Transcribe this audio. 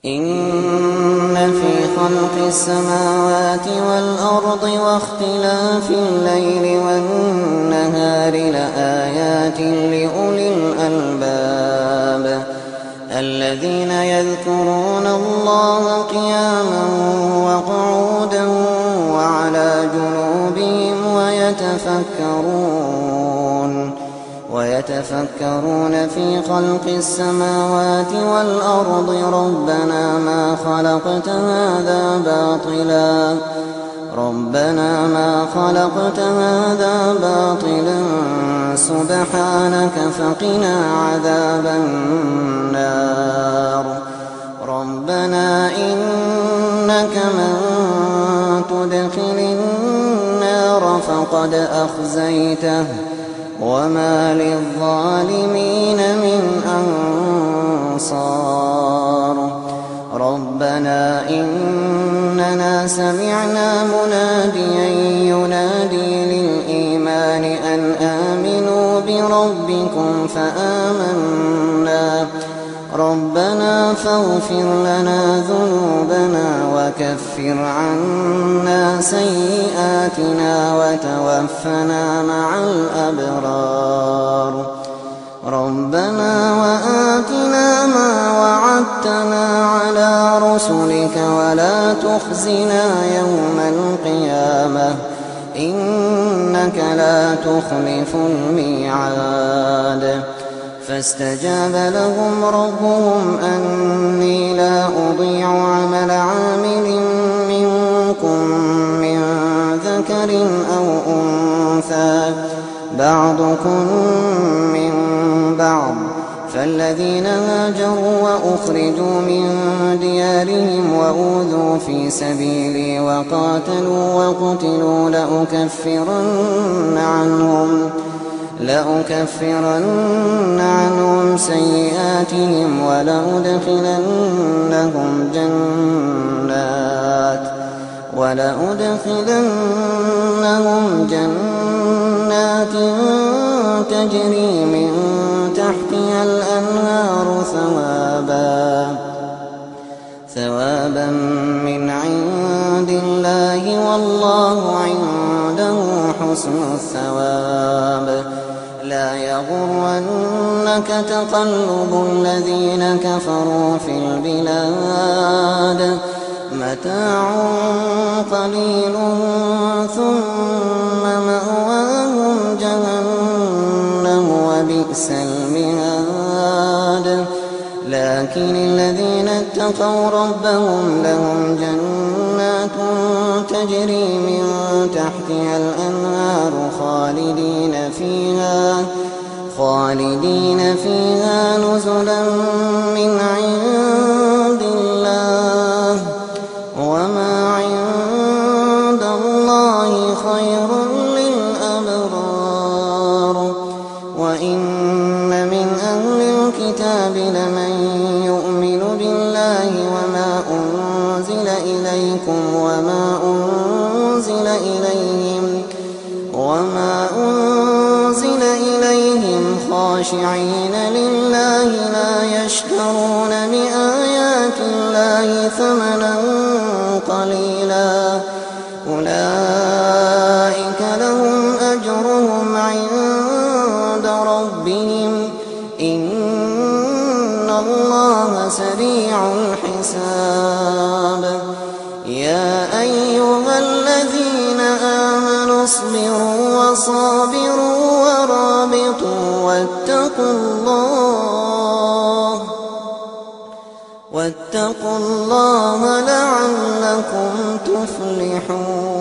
إن في خلق السماوات والأرض واختلاف الليل والنهار لآيات لأولي الألباب الذين يذكرون الله قياما وقعودا وعلى جنوبهم ويتفكرون في خلق السماوات والأرض ربنا ما خلقت هذا باطلا سبحانك فقنا عذاب النار ربنا إنك من تدخل النار فقد أخزيته وما للظالمين من أنصار ربنا إننا سمعنا مناديا ينادي للإيمان أن آمنوا بربكم فآمنا ربنا فاغفر لنا ذنوبنا وكفر عنا سيئاتنا وتوفنا مع الأبرار ربنا وآتنا ما وعدتنا على رسلك ولا تخزنا يوم القيامة إنك لا تخلف الميعاد فاستجاب لهم ربهم أني لا أضيع عمل عامل منكم من ذكر أو أنثى بعضكم من بعض فالذين هاجروا وأخرجوا من ديارهم وأوذوا في سبيلي وقاتلوا وقتلوا لأكفرن عنهم سيئاتهم ولأدخلنهم جنات تجري من تحتها الأنهار ثوابا من عند الله والله عنده حسن الثواب لا يغرنك تقلب الذين كفروا في البلاد متاع قليل ثم مأواهم جهنم وبئس المهاد لكن الذين اتقوا ربهم لهم جنات تجري من تحتها الأنهار خالدين فيها نزلا من عند الله وما عند الله خير للأبرار وإن من أهل الكتاب لمن يؤمن بالله وما أنزل إليكم وما أنزل إليهم خاشعين لله لا يشترون بآيات الله ثمنا قليلا أولئك لهم أجرهم عند ربهم إن الله سريع الحساب يا أيها الذين آمنوا اصبروا وصابروا ورابطوا واتقوا الله لعلكم تفلحون.